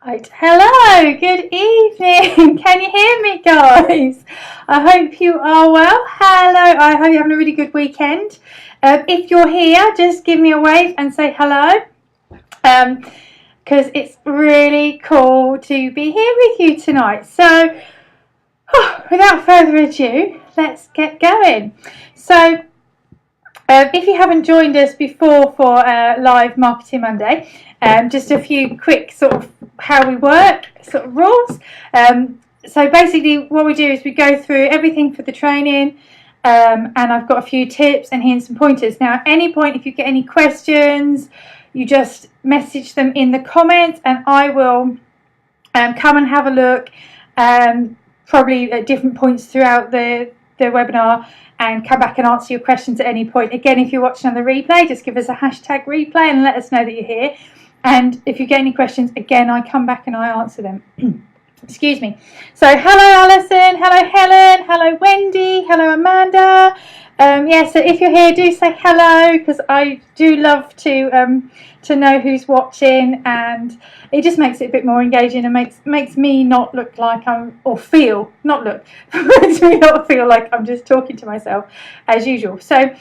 Right. Hello, good evening. Can you hear me, guys? I hope you are well. Hello, I hope you're having a really good weekend. If you're here, just give me a wave and say hello, because it's really cool to be here with you tonight. So, without further ado, let's get going. So, if you haven't joined us before for live Marketing Monday, just a few quick sort of how we work, sort of rules. So basically what we do is we go through everything for the training, and I've got a few tips and hints and pointers. Now, at any point, if you get any questions, you just message them in the comments and I will come and have a look, probably at different points throughout the webinar, and come back and answer your questions at any point. Again, if you're watching on the replay, just give us a hashtag replay and let us know that you're here. And if you get any questions, again, I come back and I answer them. Excuse me. So hello Alison, hello Helen, hello Wendy, hello Amanda. So if you're here, do say hello, because I do love to know who's watching, and it just makes it a bit more engaging and makes me not look like makes me not feel like I'm just talking to myself as usual. So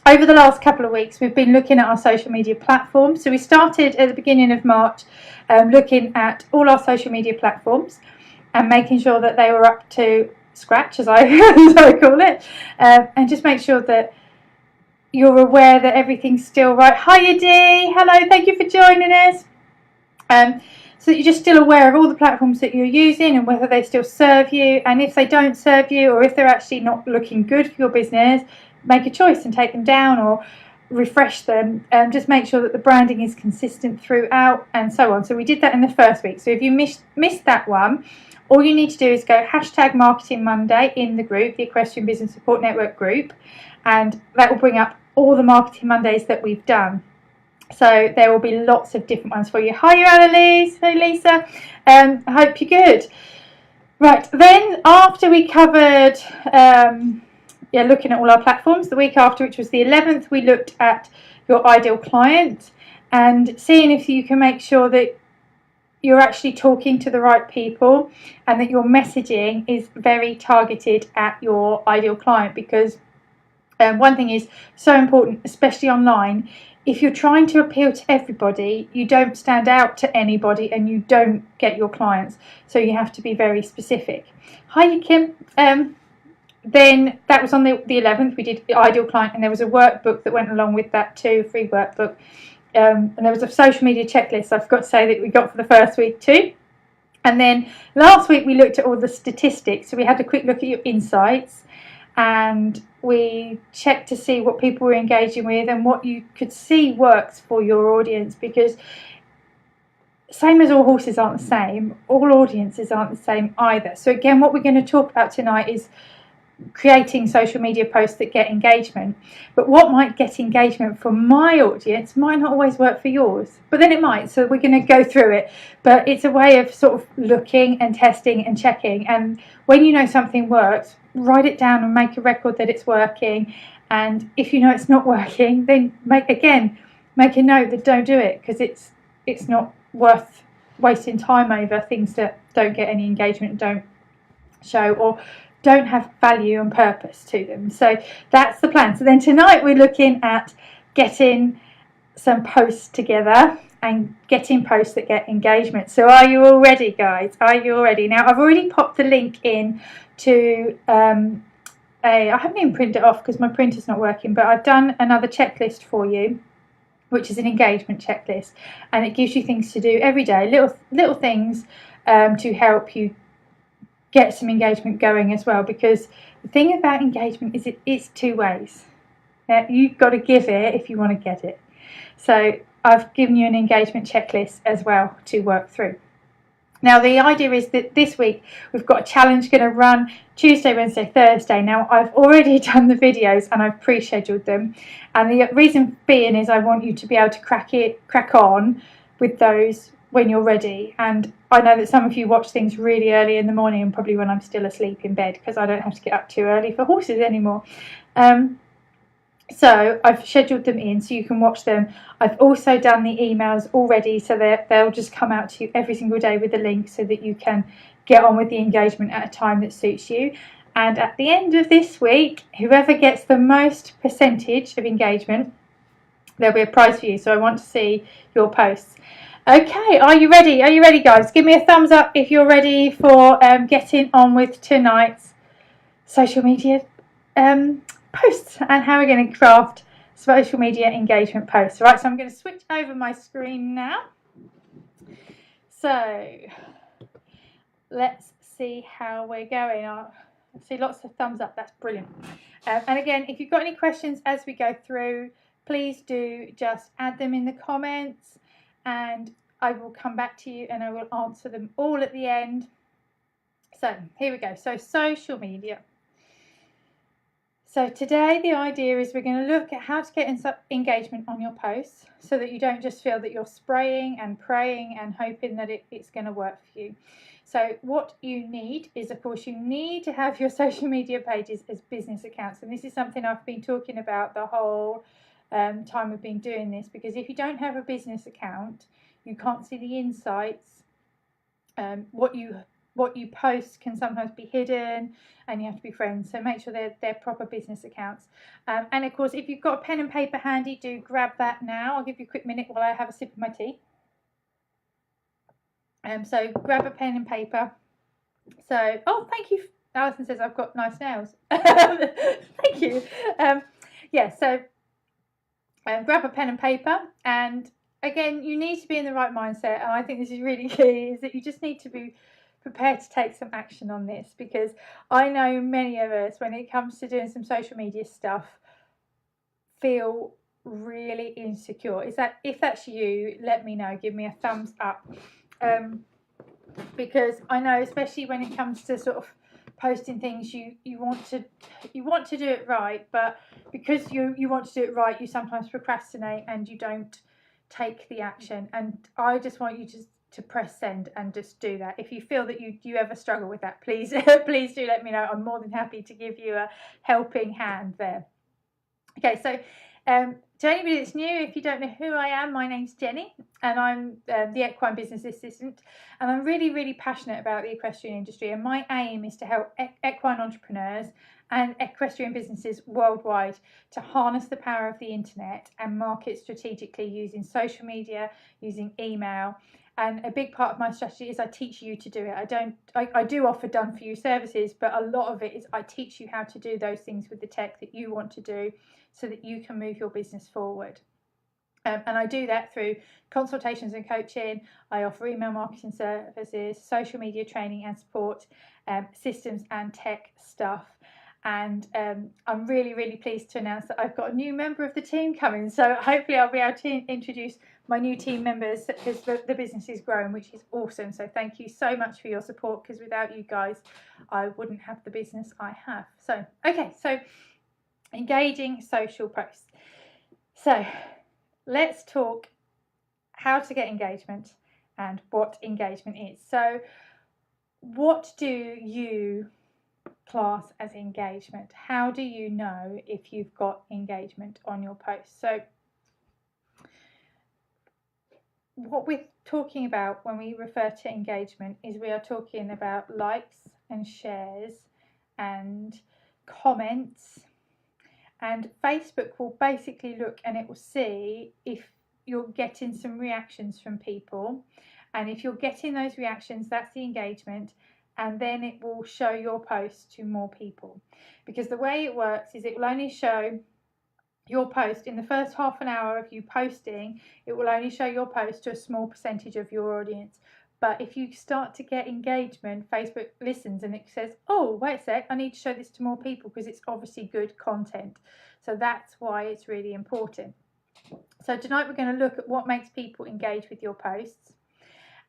over the last couple of weeks, we've been looking at our social media platforms. So we started at the beginning of March looking at all our social media platforms and making sure that they were up to scratch, as I call it, and just make sure that you're aware that everything's still right. Hiya Dee, hello, thank you for joining us. So that you're just still aware of all the platforms that you're using and whether they still serve you, and if they don't serve you or if they're actually not looking good for your business, make a choice and take them down or refresh them, and just make sure that the branding is consistent throughout and so on. So we did that in the first week. So if you missed that one, all you need to do is go hashtag Marketing Monday in the group, the Equestrian Business Support Network group, and that will bring up all the Marketing Mondays that we've done. So there will be lots of different ones for you. Hi, Annalise. Hey, Lisa. I hope you're good. Right, then after we covered looking at all our platforms, the week after, which was the 11th, we looked at your ideal client and seeing if you can make sure that you're actually talking to the right people and that your messaging is very targeted at your ideal client, because one thing is so important, especially online. If you're trying to appeal to everybody, you don't stand out to anybody and you don't get your clients. So you have to be very specific. Hi, Kim. Then that was on the 11th. We did the ideal client, and there was a workbook that went along with that too, a free workbook. And there was a social media checklist, I forgot to say, that we got for the first week too. And then last week we looked at all the statistics. So we had a quick look at your insights, and we checked to see what people were engaging with and what you could see works for your audience, because same as all horses aren't the same, all audiences aren't the same either. So again, what we're going to talk about tonight is creating social media posts that get engagement. But what might get engagement for my audience might not always work for yours, but then it might. So we're going to go through it, but it's a way of sort of looking and testing and checking. And when you know something works, write it down and make a record that it's working. And if you know it's not working, then make a note that don't do it, because it's not worth wasting time over things that don't get any engagement, don't show, or don't have value and purpose to them. So that's the plan. So then tonight we're looking at getting some posts together and getting posts that get engagement. So are you all ready, guys? Are you all ready? Now, I've already popped the link in to I haven't even printed it off because my printer's not working, but I've done another checklist for you, which is an engagement checklist, and it gives you things to do every day, little things to help you get some engagement going as well. Because the thing about engagement is it's two ways. You've got to give it if you want to get it. So I've given you an engagement checklist as well to work through. Now, the idea is that this week we've got a challenge going to run Tuesday, Wednesday, Thursday. Now, I've already done the videos and I've pre-scheduled them, and the reason being is I want you to be able to crack on with those when you're ready. And I know that some of you watch things really early in the morning, and probably when I'm still asleep in bed, because I don't have to get up too early for horses anymore. So I've scheduled them in so you can watch them. I've also done the emails already, so they'll just come out to you every single day with the link so that you can get on with the engagement at a time that suits you. And at the end of this week, whoever gets the most percentage of engagement, there'll be a prize for you. So I want to see your posts. Okay, are you ready? Are you ready, guys? Give me a thumbs up if you're ready for getting on with tonight's social media posts and how we're going to craft social media engagement posts. Right, so I'm going to switch over my screen now. So let's see how we're going. I see lots of thumbs up. That's brilliant. And again, if you've got any questions as we go through, please do just add them in the comments and I will come back to you and I will answer them all at the end. So here we go. So social media. So today the idea is we're going to look at how to get engagement on your posts so that you don't just feel that you're spraying and praying and hoping that it's going to work for you. So what you need is, of course, you need to have your social media pages as business accounts. And this is something I've been talking about the whole time we've been doing this, because if you don't have a business account, you can't see the insights. What you post can sometimes be hidden and you have to be friends, so make sure they're proper business accounts. And of course, if you've got a pen and paper handy, do grab that now. I'll give you a quick minute while I have a sip of my tea. So grab a pen and paper. So, oh, thank you. Alison says I've got nice nails. Thank you. Yeah, so grab a pen and paper, and again, you need to be in the right mindset, and I think this is really key, is that you just need to be prepared to take some action on this, because I know many of us, when it comes to doing some social media stuff, feel really insecure. If that's you, let me know, give me a thumbs up, because I know, especially when it comes to sort of posting things, you want to do it right, but because you want to do it right, you sometimes procrastinate and you don't take the action. And I just want you to press send and just do that. If you feel that you ever struggle with that, please please do let me know. I'm more than happy to give you a helping hand there. Okay, so to anybody that's new, if you don't know who I am, my name's Jenny and I'm the equine business assistant, and I'm really, really passionate about the equestrian industry, and my aim is to help equine entrepreneurs and equestrian businesses worldwide to harness the power of the internet and market strategically using social media, using email. And a big part of my strategy is I teach you to do it. I do offer done for you services, but a lot of it is I teach you how to do those things with the tech that you want to do so that you can move your business forward. And I do that through consultations and coaching. I offer email marketing services, social media training and support, systems and tech stuff. And I'm really, really pleased to announce that I've got a new member of the team coming. So hopefully I'll be able to introduce my new team members as the business is growing, which is awesome. So thank you so much for your support, because without you guys, I wouldn't have the business I have. So, okay, so engaging social posts. So let's talk how to get engagement and what engagement is. So what do you class as engagement? How do you know if you've got engagement on your post? So what we're talking about when we refer to engagement is we are talking about likes and shares and comments, and Facebook will basically look and it will see if you're getting some reactions from people, and if you're getting those reactions, that's the engagement, and then it will show your post to more people. Because the way it works is it will only show your post in the first half an hour of you posting. It will only show your post to a small percentage of your audience. But if you start to get engagement, Facebook listens and it says, oh, wait a sec, I need to show this to more people because it's obviously good content. So that's why it's really important. So tonight we're going to look at what makes people engage with your posts.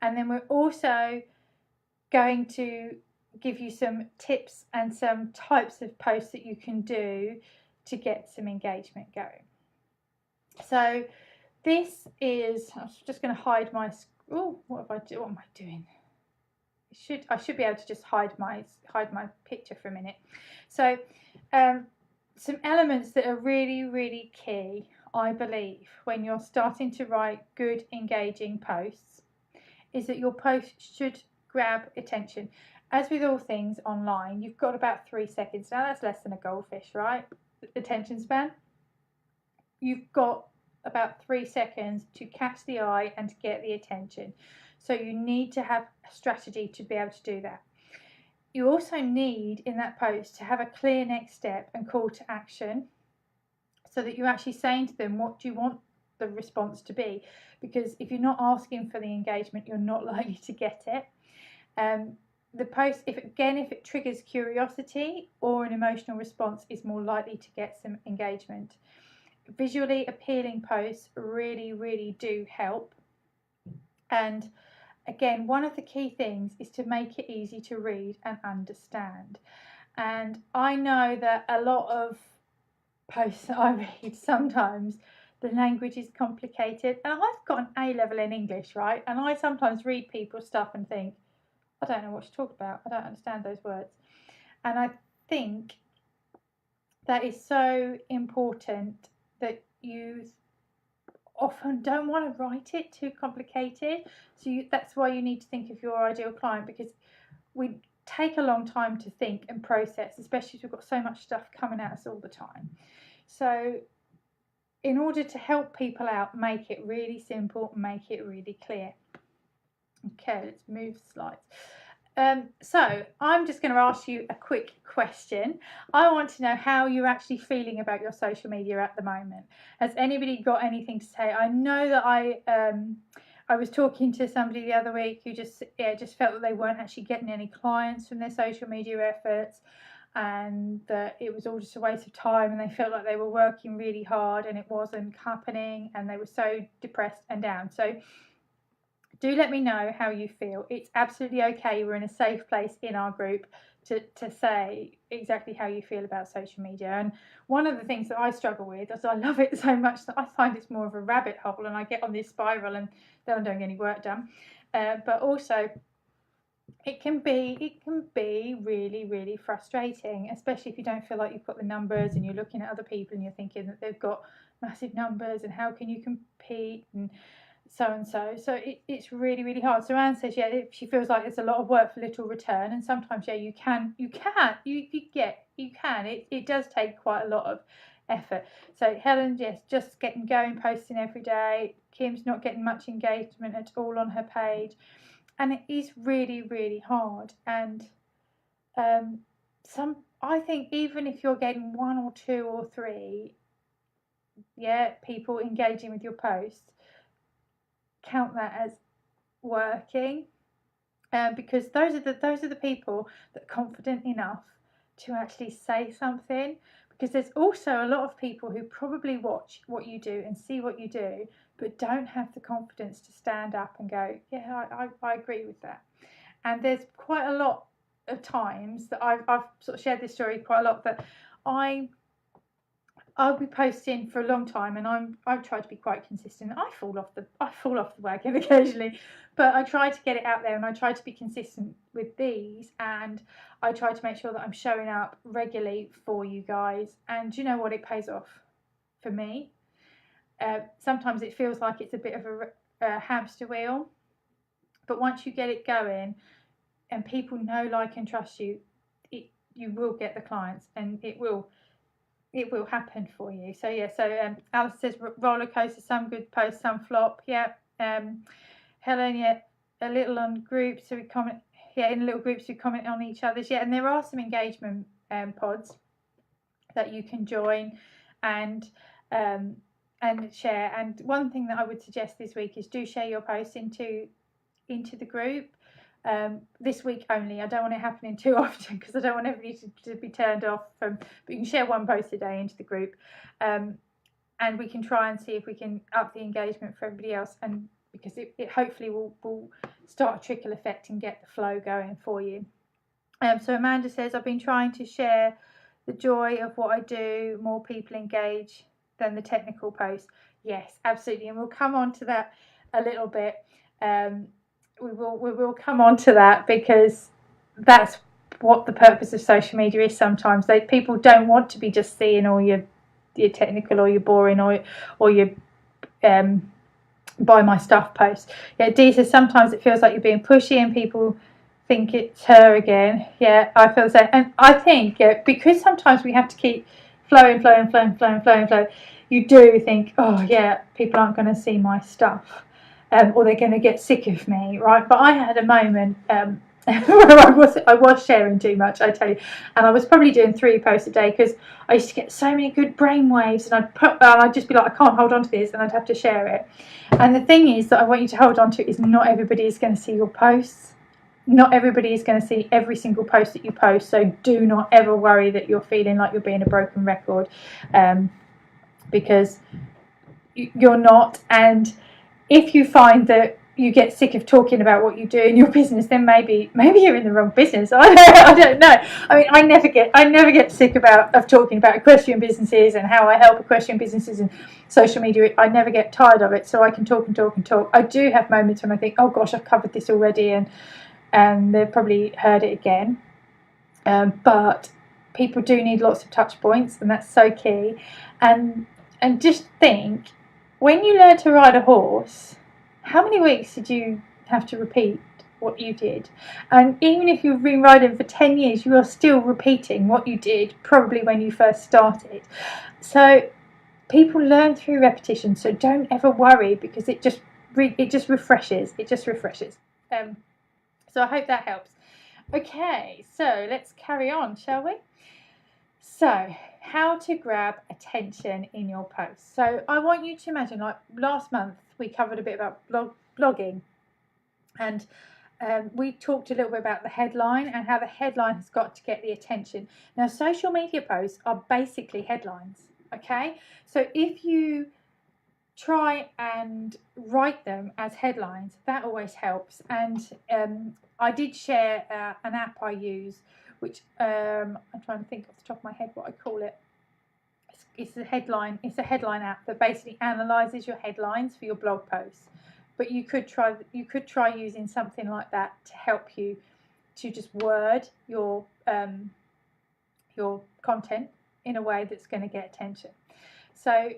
And then we're also going to give you some tips and some types of posts that you can do to get some engagement going. So this is, I'm just going to hide my, oh, what am I doing? I should be able to just hide my picture for a minute. So some elements that are really, really key, I believe, when you're starting to write good, engaging posts, is that your post should grab attention. As with all things online, you've got about 3 seconds. Now, that's less than a goldfish, right? Attention span. You've got about 3 seconds to catch the eye and to get the attention. So you need to have a strategy to be able to do that. You also need in that post to have a clear next step and call to action, so that you're actually saying to them, what do you want the response to be? Because if you're not asking for the engagement, you're not likely to get it. The post, if it triggers curiosity or an emotional response, is more likely to get some engagement. Visually appealing posts really, really do help. And again, one of the key things is to make it easy to read and understand. And I know that a lot of posts that I read, sometimes the language is complicated. And I've got an A level in English, right? And I sometimes read people's stuff and think, I don't know what to talk about. I don't understand those words. And I think that is so important that you often don't want to write it too complicated. So that's why you need to think of your ideal client, because we take a long time to think and process, especially if we've got so much stuff coming at us all the time. So in order to help people out, make it really simple, make it really clear. Okay, let's move slides. So I'm just going to ask you a quick question. I want to know how you're actually feeling about your social media at the moment. Has anybody got anything to say? I know that I was talking to somebody the other week who just felt that they weren't actually getting any clients from their social media efforts, and that it was all just a waste of time, and they felt like they were working really hard and it wasn't happening, and they were so depressed and down. So do let me know how you feel. It's absolutely okay. We're in a safe place in our group to say exactly how you feel about social media. And one of the things that I struggle with is I love it so much that I find it's more of a rabbit hole, and I get on this spiral and then I'm doing any work done. But also it can be really, really frustrating, especially if you don't feel like you've got the numbers and you're looking at other people and you're thinking that they've got massive numbers and how can you compete and so. So it's really, really hard. So Anne says, she feels like it's a lot of work for little return, and sometimes, you can. It does take quite a lot of effort. So Helen, yes, just getting going, posting every day. Kim's not getting much engagement at all on her page, and it is really, really hard. And I think even if you're getting 1 or 2 or 3, people engaging with your posts, count that as working, because those are the people that are confident enough to actually say something. Because there's also a lot of people who probably watch what you do and see what you do, but don't have the confidence to stand up and go, I agree with that. And there's quite a lot of times that I've sort of shared this story quite a lot, that I'll be posting for a long time, and I try to be quite consistent. I fall off the wagon occasionally, but I try to get it out there, and I try to be consistent with these, and I try to make sure that I'm showing up regularly for you guys. And you know what? It pays off for me. Sometimes it feels like it's a bit of a hamster wheel, but once you get it going and people know, like, and trust you, you will get the clients, and it will happen for you. So Alice says roller coaster, some good posts, some flop. Helen, a little on groups, so we comment. In little groups we comment on each other's. And there are some engagement pods that you can join and share. And one thing that I would suggest this week is do share your posts into the group. This week only. I don't want it happening too often, because I don't want everybody to be turned off from. But you can share one post a day into the group, and we can try and see if we can up the engagement for everybody else, and because it hopefully will start a trickle effect and get the flow going for you. So Amanda says, I've been trying to share the joy of what I do. More people engage than the technical posts. Yes, absolutely, and we'll come on to that a little bit. We will come on to that, because that's what the purpose of social media is. Sometimes people don't want to be just seeing all your technical or your boring or your buy my stuff posts. Yeah, Dee says sometimes it feels like you're being pushy and people think it's her again. Yeah, I feel the same. And I think because sometimes we have to keep flowing, you do think, oh yeah, people aren't going to see my stuff, or they're going to get sick of me, right? But I had a moment where I was sharing too much, I tell you, and I was probably doing 3 posts a day because I used to get so many good brain waves, and I'd just be like, I can't hold on to this, and I'd have to share it. And the thing is that I want you to hold on to is not everybody is going to see your posts. Not everybody is going to see every single post that you post, so do not ever worry that you're feeling like you're being a broken record, because you're not. And if you find that you get sick of talking about what you do in your business, then maybe you're in the wrong business. I don't know. I mean, I never get sick of talking about equestrian businesses and how I help equestrian businesses and social media. I never get tired of it, so I can talk and talk and talk. I do have moments when I think, oh gosh, I've covered this already, and they've probably heard it again. But people do need lots of touch points, and that's so key. And just think, when you learn to ride a horse, how many weeks did you have to repeat what you did? And even if you've been riding for 10 years, you are still repeating what you did probably when you first started. So people learn through repetition, so don't ever worry, because it just refreshes. So I hope that helps. Okay, so let's carry on, shall we? So, how to grab attention in your posts. So I want you to imagine, like last month we covered a bit about blogging, and we talked a little bit about the headline and how the headline has got to get the attention. Now, social media posts are basically headlines, okay? So if you try and write them as headlines, that always helps. And I did share an app I use, which I'm trying to think off the top of my head what I call it. It's a headline app that basically analyzes your headlines for your blog posts. But you could try using something like that to help you to just word your content in a way that's going to get attention. So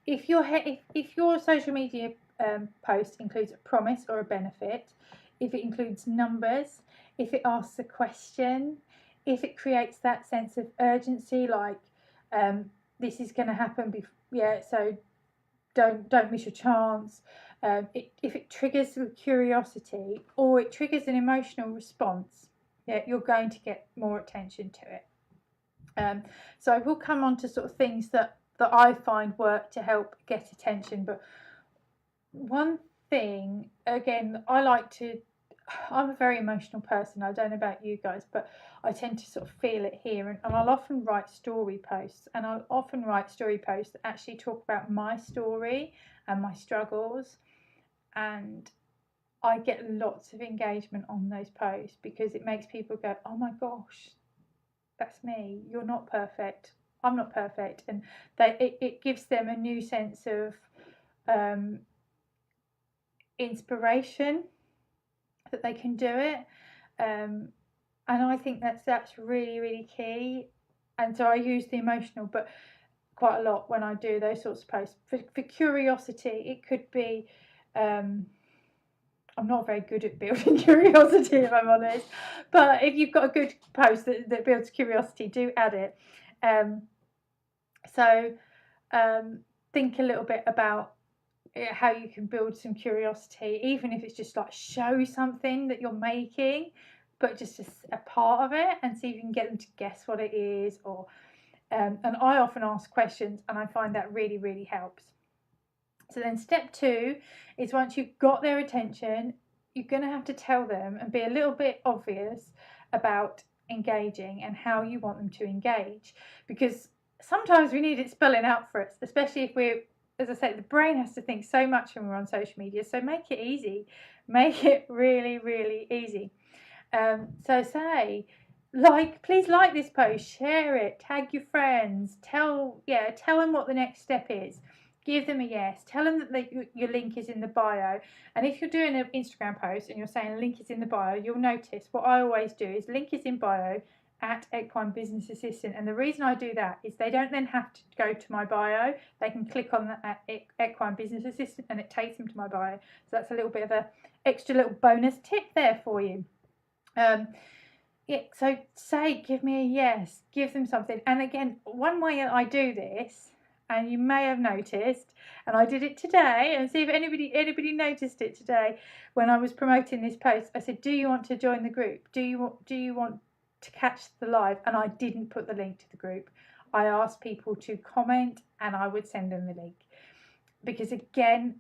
if your social media post includes a promise or a benefit, if it includes numbers, if it asks a question, if it creates that sense of urgency, like this is going to happen, so don't miss your chance. If it triggers curiosity or it triggers an emotional response, you're going to get more attention to it. So I will come on to sort of things that I find work to help get attention. But one thing, again, I'm a very emotional person. I don't know about you guys, but I tend to sort of feel it here. And I'll often write story posts. And I'll often write story posts that actually talk about my story and my struggles. And I get lots of engagement on those posts because it makes people go, oh my gosh, that's me. You're not perfect. I'm not perfect. And it gives them a new sense of inspiration that they can do it. And I think that's really, really key. And so I use the emotional but quite a lot when I do those sorts of posts. For curiosity, it could be I'm not very good at building curiosity, if I'm honest. But if you've got a good post that builds curiosity, do add it. Think a little bit about how you can build some curiosity, even if it's just like show something that you're making, but just a part of it, and see if you can get them to guess what it is. Or and I often ask questions, and I find that really, really helps. So then step 2 is, once you've got their attention, you're going to have to tell them and be a little bit obvious about engaging and how you want them to engage, because sometimes we need it spelling out for us, especially if we're, as I said, the brain has to think so much when we're on social media. So make it easy, make it really, really easy. So say, please like this post, share it, tag your friends, tell them what the next step is. Give them a yes. Tell them that your link is in the bio. And if you're doing an Instagram post and you're saying link is in the bio, you'll notice what I always do is link is in bio at Equine Business Assistant. And the reason I do that is they don't then have to go to my bio. They can click on the Equine Business Assistant and it takes them to my bio. So that's a little bit of a extra little bonus tip there for you. Yeah, so say, give me a yes, give them something. And again, one way I do this, and you may have noticed, and I did it today, and see if anybody noticed it today when I was promoting this post. I said, do you want to join the group? Do you want to catch the live? And I didn't put the link to the group. I asked people to comment and I would send them the link, because again,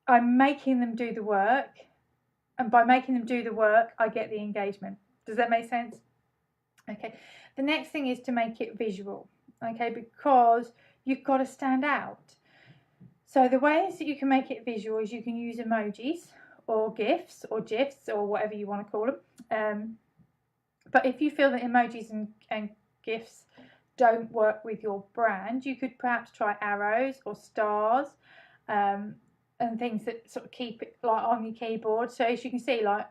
I'm making them do the work, and by making them do the work I get the engagement. Does that make sense? Okay, the next thing is to make it visual, okay, because you've got to stand out. So the ways that you can make it visual is you can use emojis or GIFs or GIFs or whatever you want to call them. But if you feel that emojis and GIFs don't work with your brand, you could perhaps try arrows or stars and things that sort of keep it like on your keyboard. So as you can see, like,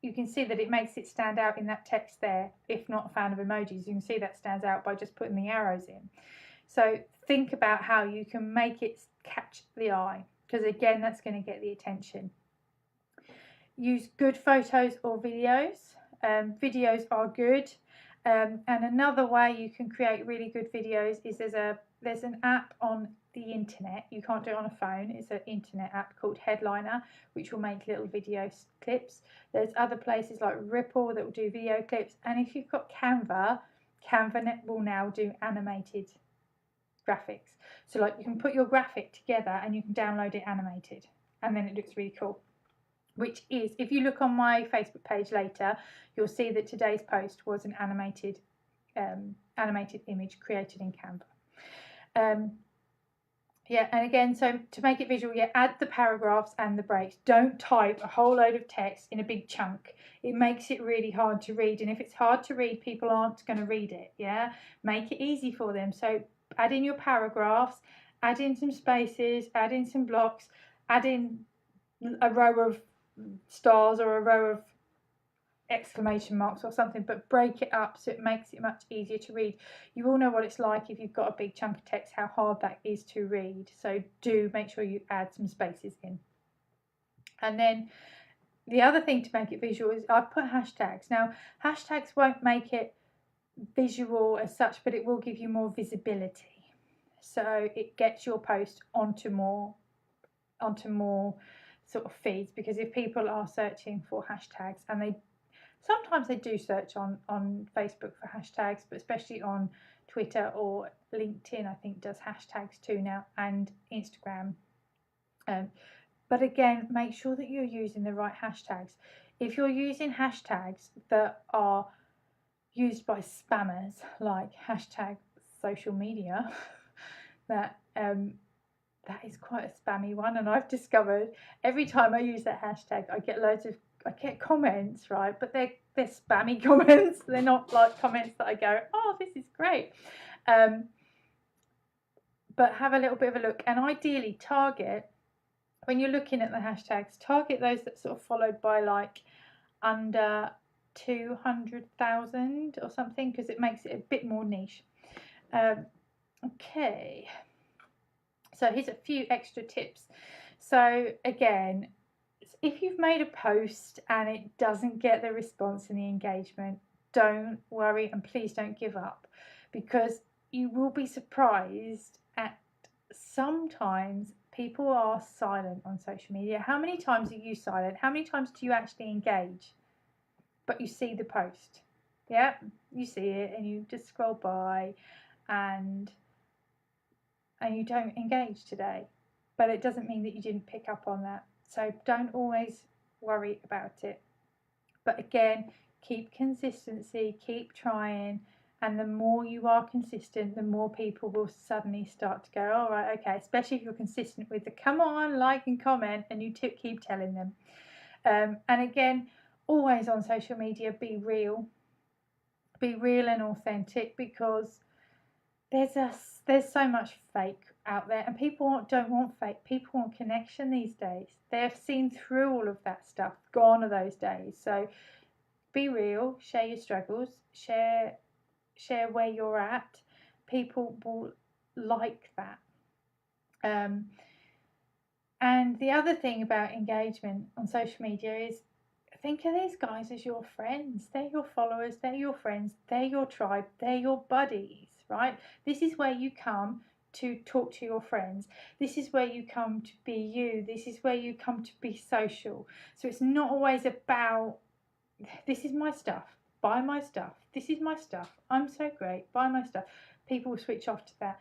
you can see that it makes it stand out in that text there. If not a fan of emojis, you can see that stands out by just putting the arrows in. So think about how you can make it catch the eye, because again, that's going to get the attention. Use good photos or videos. Videos are good. And another way you can create really good videos is there's an app on the internet. You can't do it on a phone. It's an internet app called Headliner, which will make little video clips. There's other places like Ripple that will do video clips. And if you've got Canva will now do animated graphics. So like you can put your graphic together and you can download it animated, and then it looks really cool. Which is, if you look on my Facebook page later, you'll see that today's post was an animated image created in Canva. Yeah, and again, so to make it visual, yeah, add the paragraphs and the breaks. Don't type a whole load of text in a big chunk. It makes it really hard to read, and if it's hard to read, people aren't going to read it. Yeah, make it easy for them. So add in your paragraphs, add in some spaces, add in some blocks, add in a row of stars or a row of exclamation marks or something, but break it up so it makes it much easier to read. You all know what it's like if you've got a big chunk of text, how hard that is to read. So do make sure you add some spaces in. And then the other thing to make it visual is I've put hashtags. Now hashtags won't make it visual as such, but it will give you more visibility, so it gets your post onto more sort of feeds. Because if people are searching for hashtags, and sometimes they do search on Facebook for hashtags, but especially on Twitter or LinkedIn, I think does hashtags too now, and Instagram. But again, make sure that you're using the right hashtags. If you're using hashtags that are used by spammers, like hashtag social media, that is quite a spammy one, and I've discovered every time I use that hashtag I get comments, right, but they're spammy comments. They're not like comments that I go, oh, this is great. But have a little bit of a look, and ideally target, when you're looking at the hashtags, target those that sort of followed by like under 200,000 or something, because it makes it a bit more niche. Okay, so here's a few extra tips. So again, if you've made a post and it doesn't get the response and the engagement, don't worry, and please don't give up, because you will be surprised at sometimes people are silent on social media. How many times are you silent? How many times do you actually engage? But you see the post, yeah, you see it and you just scroll by and you don't engage today. But it doesn't mean that you didn't pick up on that. So don't always worry about it. But again, keep consistency, keep trying, and the more you are consistent, the more people will suddenly start to go, all right, okay, especially if you're consistent with the come on, like and comment, and you keep telling them. And again, always on social media, be real and authentic, because there's so much fake out there, and people don't want fake. People want connection these days. They've seen through all of that stuff. Gone are those days. So be real. Share your struggles. Share where you're at. People will like that. And the other thing about engagement on social media is, think of these guys as your friends. They're your followers, they're your friends, they're your tribe, they're your buddies, right? This is where you come to talk to your friends. This is where you come to be you. This is where you come to be social. So it's not always about, this is my stuff, buy my stuff. This is my stuff, I'm so great, buy my stuff. People switch off to that.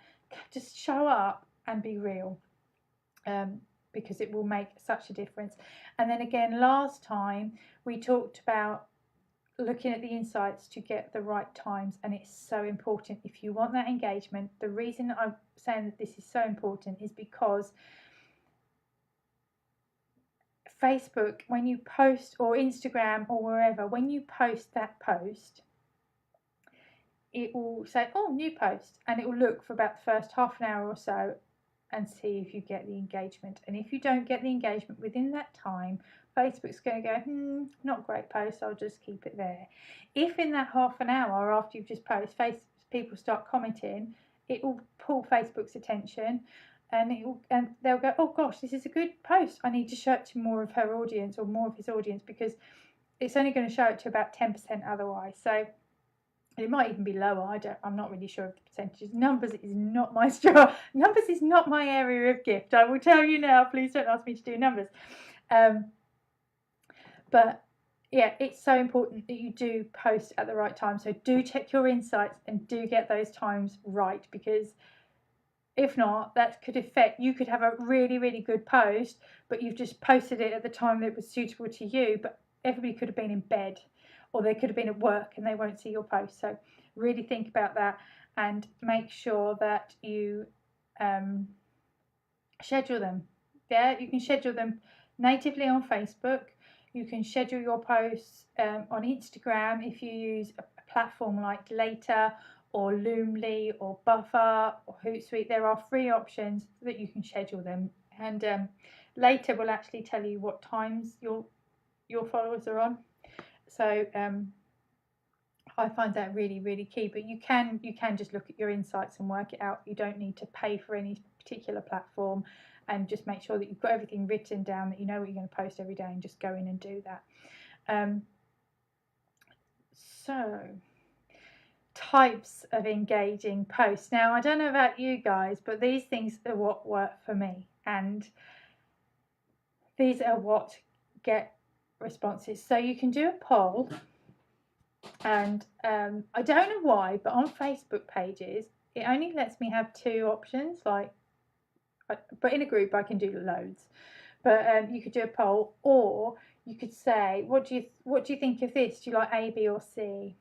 Just show up and be real. Because it will make such a difference. And then again, last time we talked about looking at the insights to get the right times, and it's so important if you want that engagement. The reason I'm saying that this is so important is because Facebook, when you post, or Instagram or wherever, when you post that post, it will say, oh, new post, and it will look for about the first half an hour or so and see if you get the engagement. And if you don't get the engagement within that time, Facebook's going to go, not great post, I'll just keep it there. If in that half an hour after you've just posted, people start commenting, it will pull Facebook's attention, and they'll go, oh gosh, this is a good post, I need to show it to more of her audience or more of his audience, because it's only going to show it to about 10% otherwise. So it might even be lower. I'm not really sure of the percentages. Numbers is not my Numbers is not my area of gift. I will tell you now. Please don't ask me to do numbers. But yeah, it's so important that you do post at the right time. So do check your insights and do get those times right, because if not, that could affect, you could have a really, really good post, but you've just posted it at the time that was suitable to you, but everybody could have been in bed, or they could have been at work and they won't see your post. So really think about that and make sure that you schedule them. Yeah, you can schedule them natively on Facebook. You can schedule your posts on Instagram if you use a platform like Later or Loomly or Buffer or Hootsuite. There are free options that you can schedule them, and Later will actually tell you what times your followers are on. So I find that really, really key. But you can just look at your insights and work it out. You don't need to pay for any particular platform, and just make sure that you've got everything written down, that you know what you're going to post every day, and just go in and do that. So types of engaging posts. Now, I don't know about you guys, but these things are what work for me, and these are what get responses. So you can do a poll, and I don't know why, but on Facebook pages it only lets me have two options, like, but in a group I can do loads. But you could do a poll, or you could say, what do you think of this? Do you like A, B or C?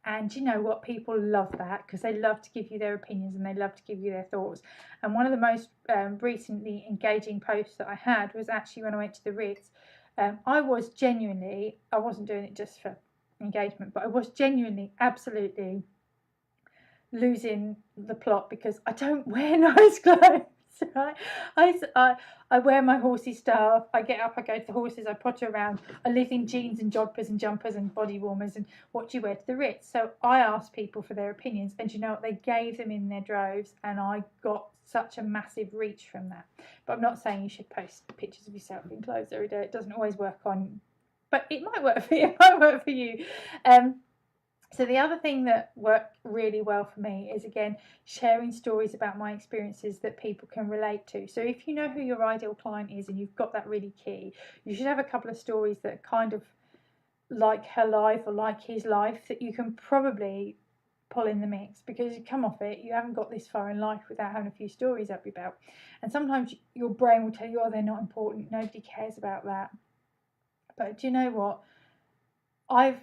And you know what, people love that, because they love to give you their opinions and they love to give you their thoughts. And one of the most recently engaging posts that I had was actually when I went to the Ritz. I wasn't doing it just for engagement, but I was genuinely, absolutely losing the plot, because I don't wear nice clothes. Right? I wear my horsey stuff. I get up, I go to the horses, I potter around. I live in jeans and joggers and jumpers and body warmers. And what do you wear to the Ritz? So I asked people for their opinions, and you know what? They gave them in their droves, and I got such a massive reach from that. But I'm not saying you should post pictures of yourself in clothes every day. It doesn't always work on, but it might work for you. It might work for you. So the other thing that worked really well for me is, again, sharing stories about my experiences that people can relate to. So if you know who your ideal client is and you've got that really key, you should have a couple of stories that are kind of like her life or like his life that you can probably pull in the mix, because you come off it, you haven't got this far in life without having a few stories up your belt. And sometimes your brain will tell you, oh, they're not important, nobody cares about that. But do you know what? I've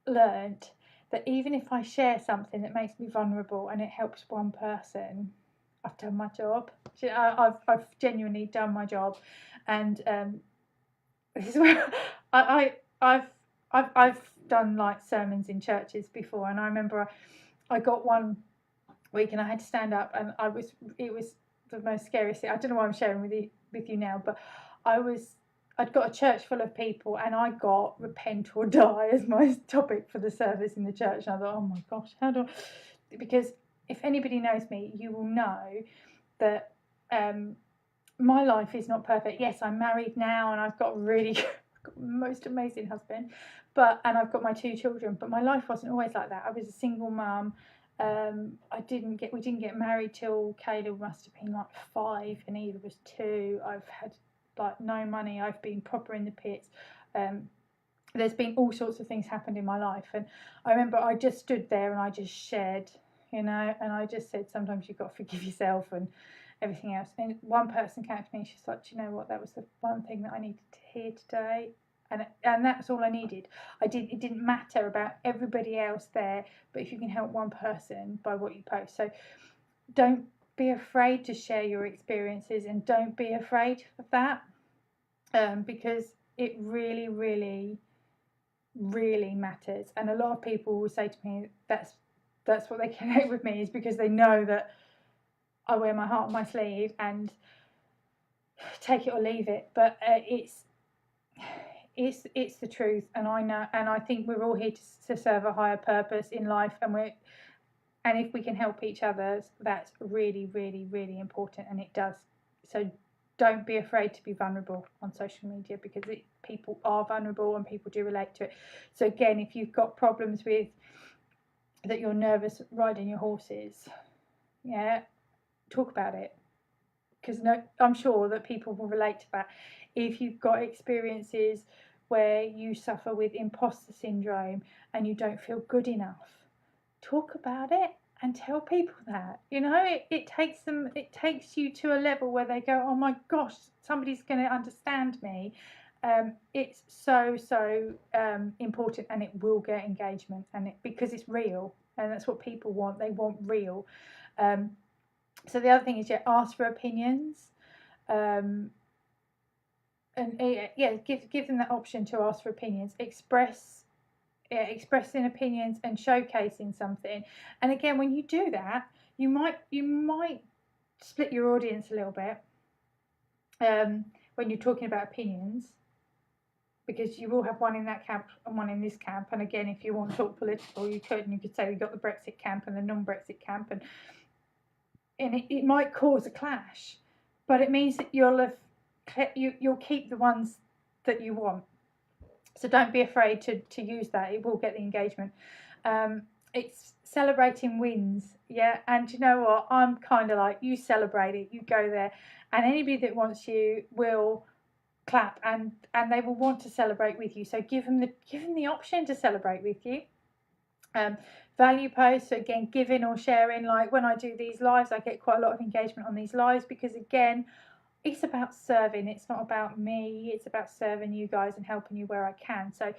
learned that even if I share something that makes me vulnerable and it helps one person, I've done my job. I've genuinely done my job. And this is where I've done like sermons in churches before, and I remember I got one week, and I had to stand up, and it was the most scariest thing. I don't know why I'm sharing with you now, but I'd got a church full of people, and I got repent or die as my topic for the service in the church. And I thought, oh my gosh, how do I? Because if anybody knows me, you will know that my life is not perfect. Yes, I'm married now, and I've got the most amazing husband, and I've got my 2 children. But my life wasn't always like that. I was a single mum. We didn't get married till Caleb must have been like 5, and Eva was 2. I've had like no money. I've been proper in the pits. There's been all sorts of things happened in my life, and I remember I just stood there and I just shared, and I just said, sometimes you've got to forgive yourself and everything else. And one person came to me and she's like, do you know what, that was the one thing that I needed to hear today. And that's all I needed. It didn't matter about everybody else there, but if you can help one person by what you post. So don't be afraid to share your experiences, and don't be afraid of that, because it really, really, really matters. And a lot of people will say to me that's what they connect with me, is because they know that I wear my heart on my sleeve and take it or leave it. But it's the truth, and I know, and I think we're all here to serve a higher purpose in life, and if we can help each other, that's really, really, really important, and it does. So don't be afraid to be vulnerable on social media, because people are vulnerable and people do relate to it. So again, if you've got problems with that, you're nervous riding your horses, talk about it, because I'm sure that people will relate to that. If you've got experiences where you suffer with imposter syndrome and you don't feel good enough, talk about it and tell people that. It takes you to a level where they go, oh my gosh, somebody's going to understand me. It's so important, and it will get engagement, because it's real, and that's what people want. They want real. So the other thing is, ask for opinions, and give them that option to ask for opinions. Expressing opinions and showcasing something. And again, when you do that, you might split your audience a little bit when you're talking about opinions, because you will have one in that camp and one in this camp. And again, if you want to talk political, you could say we've got the Brexit camp and the non-Brexit camp, and it might cause a clash, but it means that you'll keep the ones that you want. So don't be afraid to use that. It will get the engagement. It's celebrating wins, and you know what? I'm kind of like, you celebrate it, you go there, and anybody that wants you will clap, and they will want to celebrate with you. So give them the option to celebrate with you. Value posts, so again, giving or sharing. Like when I do these lives, I get quite a lot of engagement on these lives, because again, it's about serving. It's not about me. It's about serving you guys and helping you where I can. So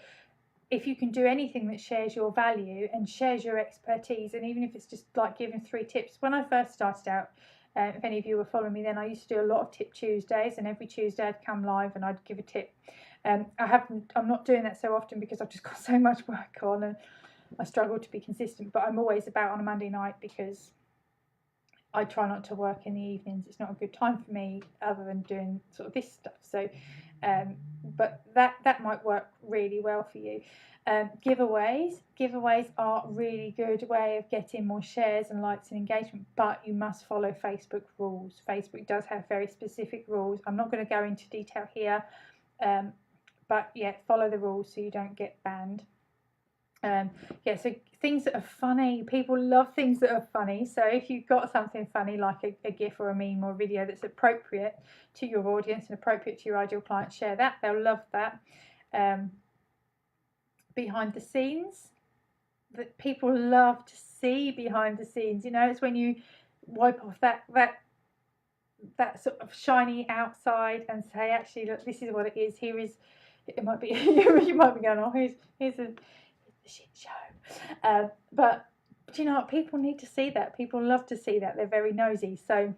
if you can do anything that shares your value and shares your expertise, and even if it's just like giving 3 tips. When I first started out, if any of you were following me then, I used to do a lot of tip Tuesdays, and every Tuesday I'd come live and I'd give a tip. I'm not doing that so often because I've just got so much work on, and I struggle to be consistent. But I'm always about on a Monday night, because I try not to work in the evenings. It's not a good time for me, other than doing sort of this stuff. So, but that might work really well for you. Giveaways are a really good way of getting more shares and likes and engagement, but you must follow Facebook rules. Facebook does have very specific rules. I'm not going to go into detail here, but follow the rules so you don't get banned. So things that are funny, people love things that are funny. So if you've got something funny, like a GIF or a meme or a video that's appropriate to your audience and appropriate to your ideal client, share that. They'll love that. Behind the scenes, that people love to see behind the scenes. It's when you wipe off that sort of shiny outside and say, actually, look, this is what it is. It might be you might be going, oh, here's a shit show, but you know what, people need to see that. People love to see that. They're very nosy, so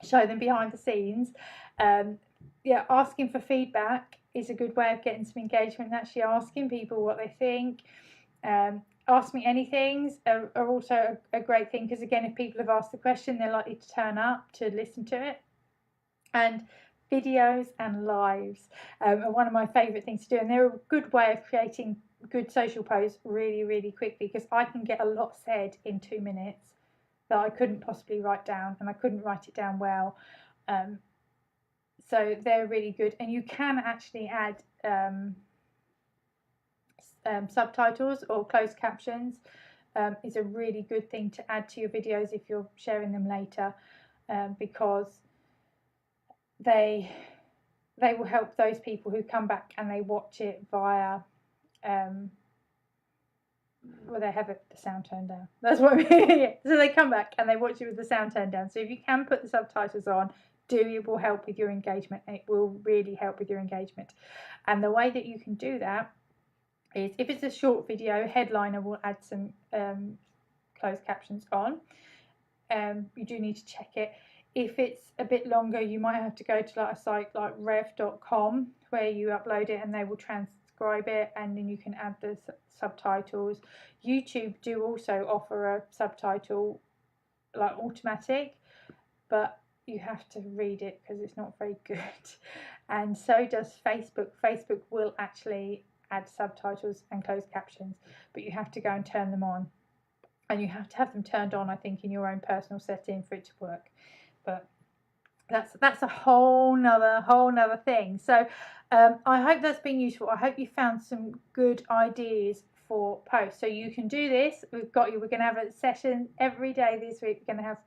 show them behind the scenes. Asking for feedback is a good way of getting some engagement, and actually asking people what they think. Ask Me Anythings are also a great thing, because again, if people have asked the question, they're likely to turn up to listen to it. And videos and lives are one of my favourite things to do, and they're a good way of creating good social posts really, really quickly, because I can get a lot said in 2 minutes that I couldn't possibly write down, and I couldn't write it down well. So they're really good, and you can actually add subtitles or closed captions. Is a really good thing to add to your videos if you're sharing them later, because they will help those people who come back and they watch it via well, they have the sound turned down. That's what I mean. So they come back and they watch it with the sound turned down. So if you can put the subtitles on, it will help with your engagement. It will really help with your engagement. And the way that you can do that is, if it's a short video, Headliner will add some closed captions on. You do need to check it. If it's a bit longer, you might have to go to like a site like rev.com, where you upload it and they will transcribe it, and then you can add the subtitles. YouTube do also offer a subtitle like automatic, but you have to read it because it's not very good. And so does Facebook. Facebook will actually add subtitles and closed captions, but you have to go and turn them on, and you have to have them turned on, I think, in your own personal setting for it to work. But that's a whole nother thing. So I hope that's been useful. I hope you found some good ideas for posts. So you can do this. We're going to have a session every day this week. We're going to have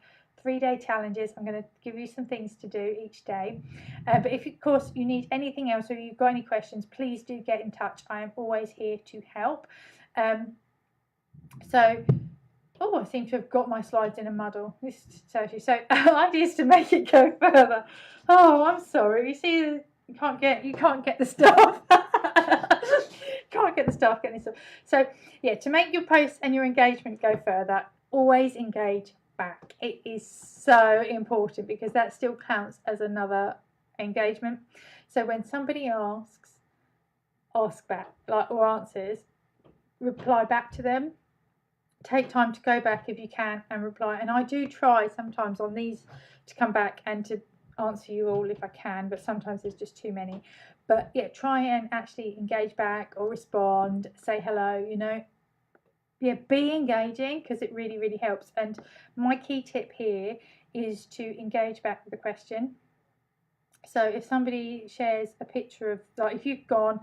3-day challenges. I'm going to give you some things to do each day. But if, of course, you need anything else, or you've got any questions, please do get in touch. I am always here to help. Oh, I seem to have got my slides in a muddle. This tells you. So ideas to make it go further. Oh, I'm sorry. You see, you can't get the staff. Can't get the staff getting this up. So yeah, to make your posts and your engagement go further, always engage back. It is so important, because that still counts as another engagement. So when somebody asks, ask back, or answers, reply back to them. Take time to go back if you can and reply. And I do try sometimes on these to come back and to answer you all if I can, but sometimes there's just too many. But yeah, try and actually engage back or respond, say hello, Yeah, be engaging, because it really, really helps. And my key tip here is to engage back with a question. So if somebody shares a picture of, like, if you've gone,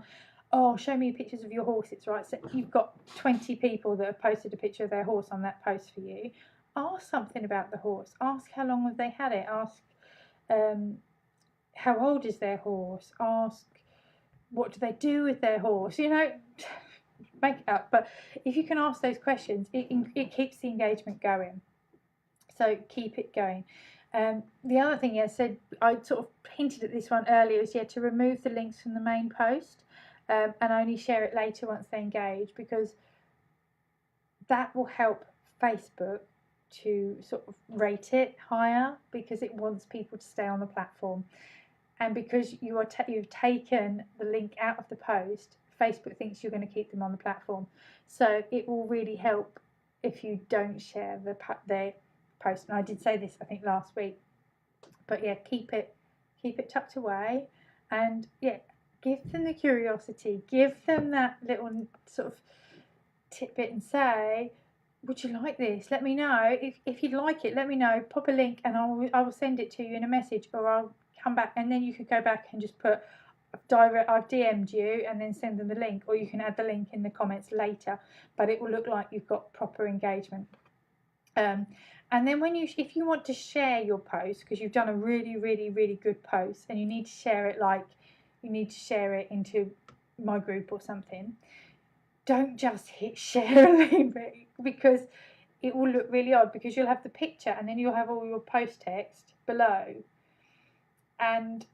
oh, show me pictures of your horses, right? So you've got 20 people that have posted a picture of their horse on that post for you. Ask something about the horse. Ask how long have they had it. Ask how old is their horse. Ask what do they do with their horse. Make it up. But if you can ask those questions, it keeps the engagement going. So keep it going. The other thing I said, I sort of hinted at this one earlier, is to remove the links from the main post. And only share it later once they engage, because that will help Facebook to sort of rate it higher, because it wants people to stay on the platform. And because you've taken the link out of the post, Facebook thinks you're going to keep them on the platform. So it will really help if you don't share their post. And I did say this, I think, last week. But yeah, keep it tucked away, and give them the curiosity, give them that little sort of tidbit and say, would you like this? Let me know. If you'd like it, let me know. Pop a link and I will send it to you in a message, or I'll come back, and then you can go back and just put I've DM'd you, and then send them the link, or you can add the link in the comments later, but it will look like you've got proper engagement. And then if you want to share your post, because you've done a really, really, really good post, and you need to share it, into my group or something, don't just hit share and leave it, because it will look really odd, because you'll have the picture and then you'll have all your post text below, and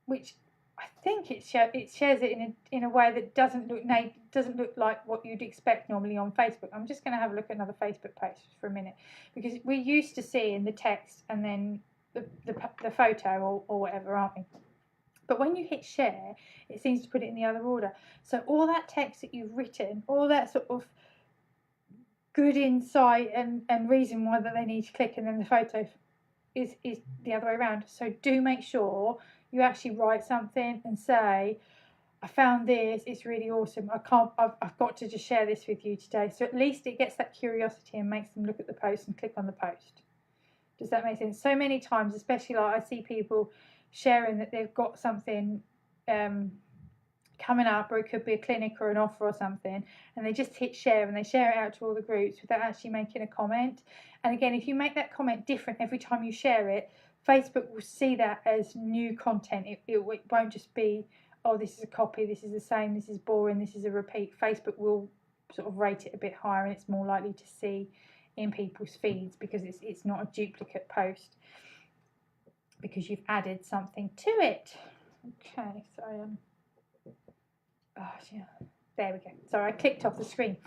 which I think it shares it in a way that doesn't look like what you'd expect normally on Facebook. I'm just going to have a look at another Facebook post for a minute, because we're used to seeing the text and then the photo or whatever, aren't we? But when you hit share, it seems to put it in the other order. So all that text that you've written, all that sort of good insight and reason why that they need to click, and then the photo is the other way around. So do make sure you actually write something and say, I found this, it's really awesome. I've got to just share this with you today. So at least it gets that curiosity and makes them look at the post and click on the post. Does that make sense? So many times, especially like I see people sharing that they've got something coming up, or it could be a clinic or an offer or something, and they just hit share and they share it out to all the groups without actually making a comment. And again, if you make that comment different every time you share it, Facebook will see that as new content. It won't just be, oh, this is a copy, this is the same, this is boring, this is a repeat. Facebook will sort of rate it a bit higher, and it's more likely to see in people's feeds because it's not a duplicate post, because you've added something to it. Okay, so oh yeah, there we go. Sorry, I clicked off the screen.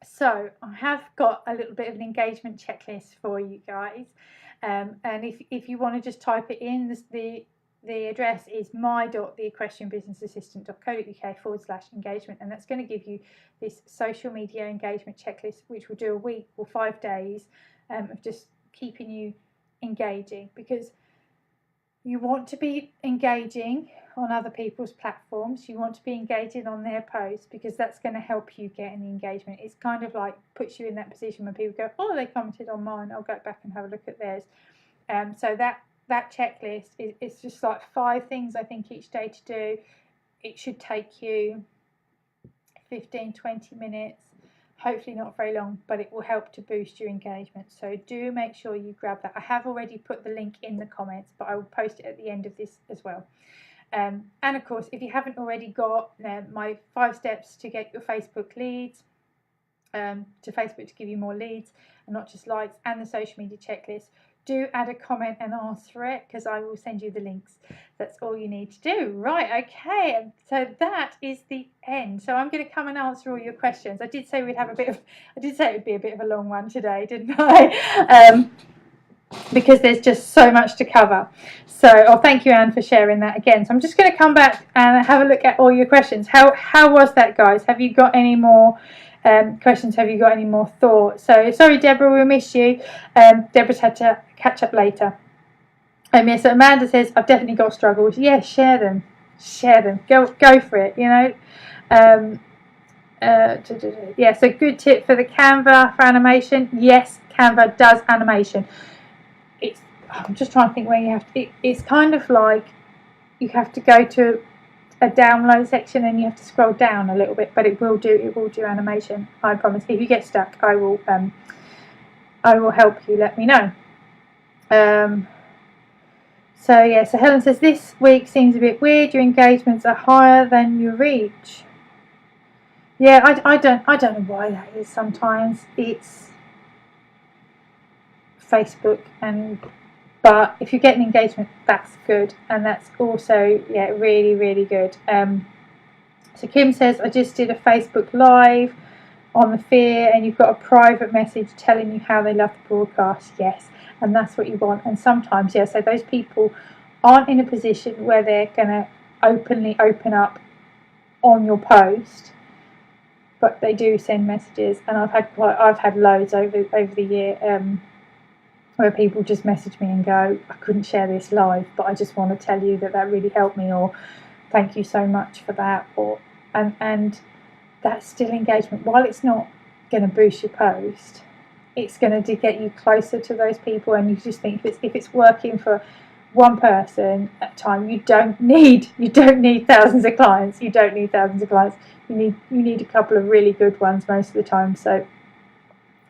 So I have got a little bit of an engagement checklist for you guys, and if you want to just type it in, the address is my.theequestrianbusinessassistant.co.uk/engagement, and that's going to give you this social media engagement checklist, which will do a week or 5 days of just keeping you engaging, because you want to be engaging on other people's platforms. You want to be engaging on their posts, because that's going to help you get any engagement. It's kind of like puts you in that position when people go, oh, they commented on mine, I'll go back and have a look at theirs. So that checklist is just like 5 things I think each day to do. It should take you 15-20 minutes, hopefully not very long, but it will help to boost your engagement. So do make sure you grab that. I have already put the link in the comments, but I will post it at the end of this as well. And of course, if you haven't already got my 5 steps to get your Facebook leads, to Facebook to give you more leads and not just likes, and the social media checklist, do add a comment and ask for it, because I will send you the links. That's all you need to do. Right, okay, so that is the end. So I'm going to come and answer all your questions. I did say it would be a bit of a long one today, didn't I? Because there's just so much to cover. So thank you, Anne, for sharing that again. So I'm just going to come back and have a look at all your questions. How was that, guys? Have you got any more questions? Have you got any more thoughts? So sorry, Deborah, we'll miss you. Deborah's had to catch up later. Yeah, so Amanda says, I've definitely got struggles. Yeah, share them. Go for it, you know. Yeah, so good tip for the Canva for animation. Yes, Canva does animation. I'm just trying to think where you have to. It's kind of like you have to go to a download section and you have to scroll down a little bit, but it will do animation. I promise. If you get stuck, I will help you. Let me know. So yeah, so Helen says, this week seems a bit weird. Your engagements are higher than your reach. Yeah, I don't know why that is. Sometimes it's Facebook, but if you get an engagement, that's good, and that's also really, really good. So Kim says, I just did a Facebook Live on the fear, and you've got a private message telling you how they love the broadcast. Yes, and that's what you want. And sometimes, so those people aren't in a position where they're going to openly open up on your post, but they do send messages, and I've had loads over the year where people just message me and go, I couldn't share this live, but I just want to tell you that really helped me, or thank you so much for that, and that's still engagement. While it's not going to boost your post, it's going to get you closer to those people, and you just think if it's working for one person at a time, you don't need thousands of clients. You need a couple of really good ones most of the time. So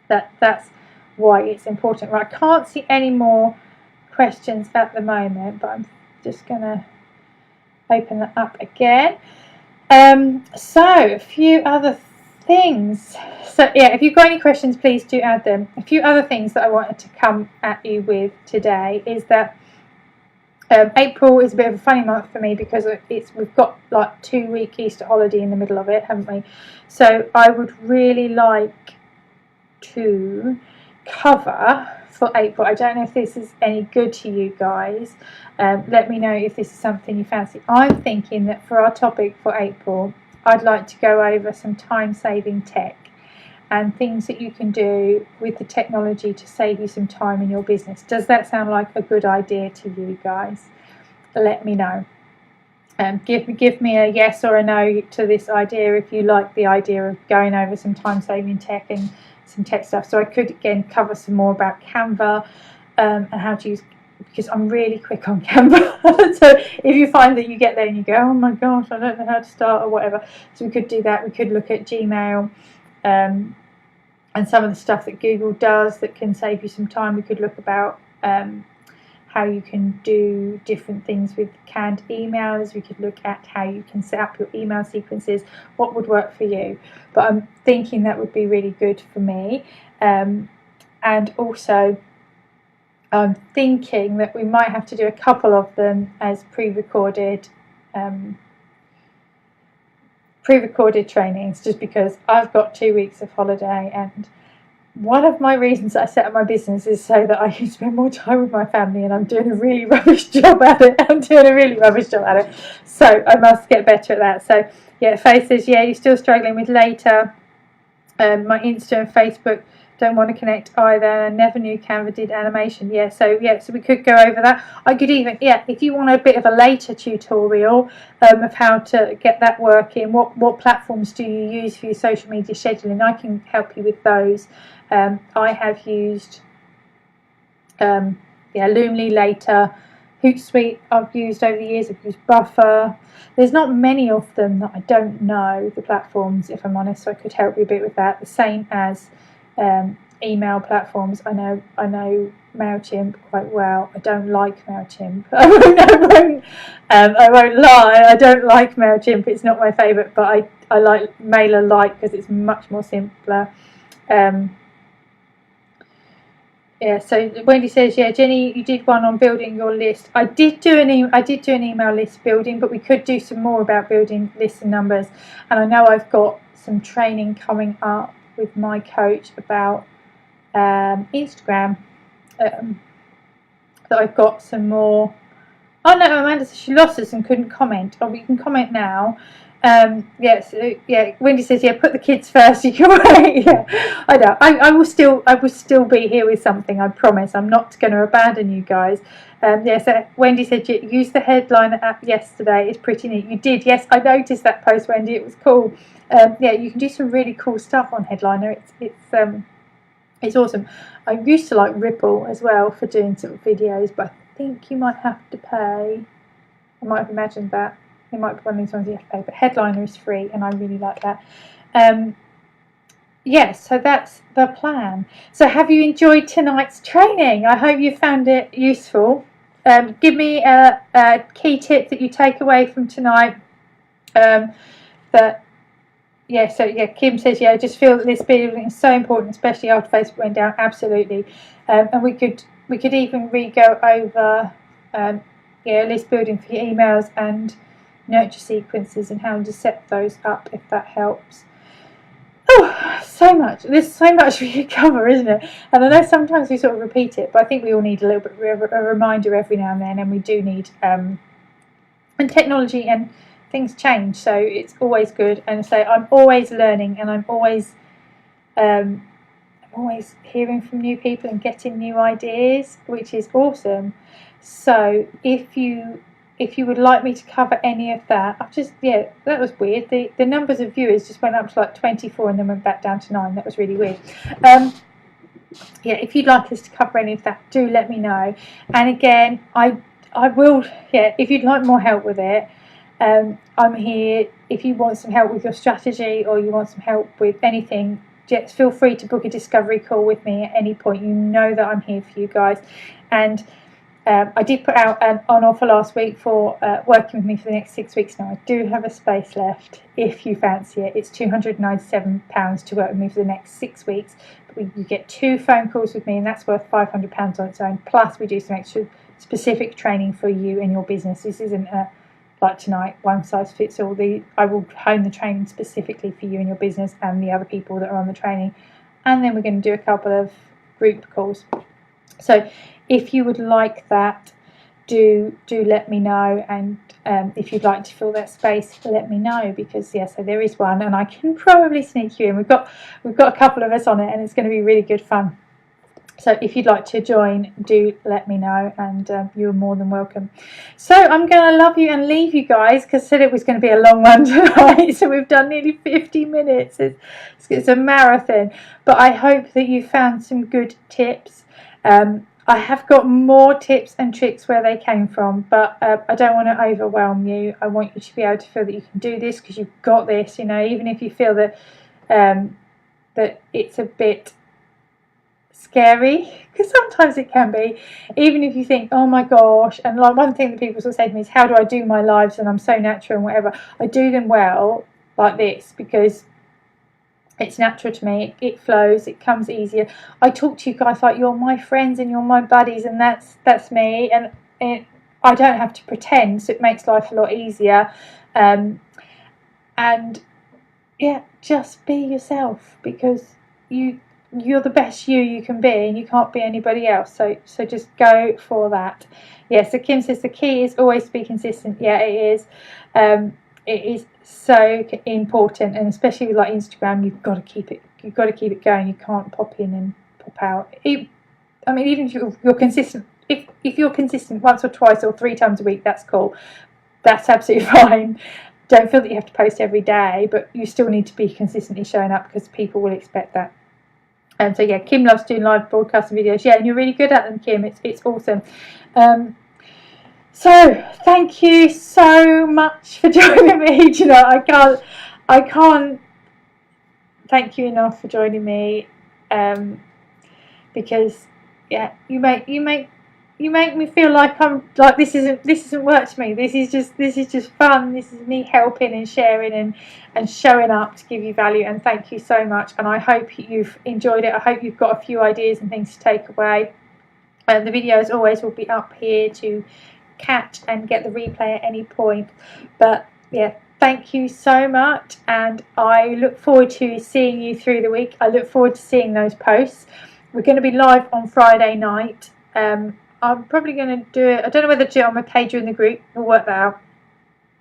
that's why it's important. Right, I can't see any more questions at the moment, but I'm just going to open that up again. So a few other things. So if you've got any questions, please do add them. A few other things that I wanted to come at you with today is that April is a bit of a funny month for me, because we've got like 2-week Easter holiday in the middle of it, haven't we? So I would really like to cover for April. I don't know if this is any good to you guys. Let me know if this is something you fancy. I'm thinking that for our topic for April, I'd like to go over some time-saving tech. and things that you can do with the technology to save you some time in your business. Does that sound like a good idea to you guys? Let me know. Give me a yes or a no to this idea if you like the idea of going over some time-saving tech and some tech stuff. So I could again cover some more about Canva and how to use, because I'm really quick on Canva. So if you find that you get there and you go, oh my gosh, I don't know how to start or whatever, so we could do that. We could look at Gmail and some of the stuff that Google does that can save you some time. We could look about how you can do different things with canned emails. We could look at how you can set up your email sequences, what would work for you. But I'm thinking that would be really good for me. And also I'm thinking that we might have to do a couple of them as pre-recorded trainings, just because I've got 2 weeks of holiday, and one of my reasons I set up my business is so that I can spend more time with my family, and I'm doing a really rubbish job at it. So I must get better at that. So yeah, Faith says, yeah, you're still struggling with later. My Insta and Facebook don't want to connect either. I never knew Canva did animation. So we could go over that. I could even, if you want a bit of a later tutorial of how to get that working, what platforms do you use for your social media scheduling, I can help you with those. I have used Loomly, Later, Hootsuite I've used over the years. I've used Buffer. There's not many of them that I don't know the platforms, if I'm honest, so I could help you a bit with that. The same as email platforms. I know MailChimp quite well. I don't like MailChimp. I won't lie. I don't like MailChimp. It's not my favourite, but I like MailerLite because it's much more simpler. So Wendy says, yeah, Jenny, you did one on building your list. I did do an email list building, but we could do some more about building lists and numbers. And I know I've got some training coming up with my coach about Instagram. That I've got some more. Oh no, Amanda says she lost us and couldn't comment. Oh, but you can comment now. Wendy says, yeah, put the kids first. You can wait. Yeah, I know. I will still be here with something. I promise. I'm not going to abandon you guys. So Wendy said, you used the headliner app yesterday. It's pretty neat. You did. Yes, I noticed that post, Wendy. It was cool. You can do some really cool stuff on Headliner. It's awesome. I used to like Ripple as well for doing sort of videos, but I think you might have to pay. I might have imagined that. It might be one of these ones you have to pay, but Headliner is free, and I really like that. So that's the plan. So have you enjoyed tonight's training? I hope you found it useful. Give me a key tip that you take away from tonight. Kim says, I just feel that this building is so important, especially after Facebook went down. Absolutely. And we could even go over list building for your emails and nurture sequences and how to set those up, if that helps. Oh, so much. There's so much we could cover, isn't it? And I know sometimes we sort of repeat it, but I think we all need a little bit of a reminder every now and then, and we do need and technology and things change, so it's always good. And so I'm always learning, and I'm always hearing from new people and getting new ideas, which is awesome. So if you would like me to cover any of that, that was weird. The numbers of viewers just went up to like 24 and then went back down to 9. That was really weird. If you'd like us to cover any of that, do let me know. And again, I will. If you'd like more help with it, I'm here. If you want some help with your strategy or you want some help with anything, just feel free to book a discovery call with me at any point. You know that I'm here for you guys. And I did put out an offer last week for working with me for the next 6 weeks now. I do have a space left if you fancy it. It's £297 to work with me for the next 6 weeks. But you get 2 phone calls with me, and that's worth £500 on its own. Plus, we do some extra specific training for you and your business. This isn't like tonight, one size fits all. I will hone the training specifically for you and your business and the other people that are on the training. And then we're going to do a couple of group calls. So if you would like that, do let me know, and if you'd like to fill that space, let me know, because so there is one, and I can probably sneak you in. We've got a couple of us on it, and it's going to be really good fun. So if you'd like to join, do let me know, and you're more than welcome. So I'm going to love you and leave you guys, because I said it was going to be a long one tonight. So we've done nearly 50 minutes. It's a marathon. But I hope that you found some good tips. I have got more tips and tricks where they came from, but I don't want to overwhelm you. I want you to be able to feel that you can do this, because you've got this. Even if you feel that that it's a bit scary, because sometimes it can be, even if you think, oh my gosh. And like, one thing that people sort of say to me is, how do I do my lives, and I'm so natural and whatever. I do them well like this because it's natural to me. It flows, it comes easier. I talk to you guys like you're my friends and you're my buddies, and that's me, and I don't have to pretend, so it makes life a lot easier. And just be yourself, because you're the best you can be, and you can't be anybody else. So just go for that. So Kim says the key is always to be consistent. It is. It is so important, and especially with like Instagram, you've got to keep it going. You can't pop in and pop out. Even if you're consistent, if you're consistent once or twice or 3 times a week, that's cool. That's absolutely fine. Don't feel that you have to post every day, but you still need to be consistently showing up, because people will expect that. And so Kim loves doing live broadcasting videos. And you're really good at them, Kim. It's awesome. So thank you so much for joining me. I can't thank you enough for joining me. Because you make me feel like I'm like, this isn't work to me. This is just fun. This is me helping and sharing and showing up to give you value. And thank you so much. And I hope you've enjoyed it. I hope you've got a few ideas and things to take away. And the video, as always, will be up here to catch and get the replay at any point. But thank you so much, and I look forward to seeing you through the week. I look forward to seeing those posts. We're going to be live on Friday night. I'm probably going to do it. I don't know whether to do it on my page or in the group. We'll work that out.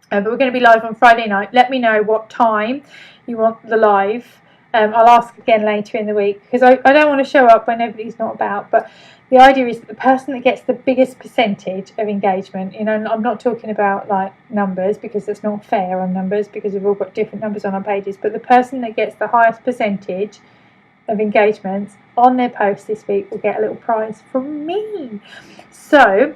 But we're going to be live on Friday night. Let me know what time you want the live. I'll ask again later in the week, because I don't want to show up when everybody's not about. But the idea is that the person that gets the biggest percentage of engagement, and I'm not talking about like numbers, because that's not fair on numbers, because we've all got different numbers on our pages. But the person that gets the highest percentage of engagements on their post this week will get a little prize from me. So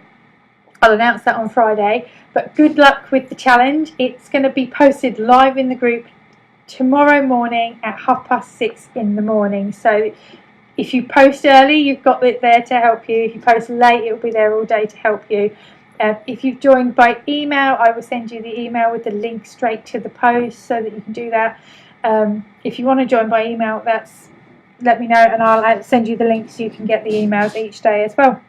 I'll announce that on Friday. But good luck with the challenge. It's going to be posted live in the group tomorrow morning at 6:30 in the morning. So if you post early, you've got it there to help you. If you post late, it will be there all day to help you. If you've joined by email, I will send you the email with the link straight to the post, so that you can do that. If you want to join by email, let me know, and I'll send you the link so you can get the emails each day as well.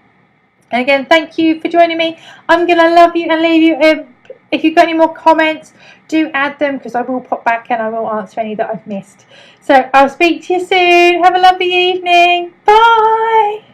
And again, thank you for joining me. I'm going to love you and leave you. If you've got any more comments, do add them, because I will pop back and I will answer any that I've missed. So I'll speak to you soon. Have a lovely evening. Bye.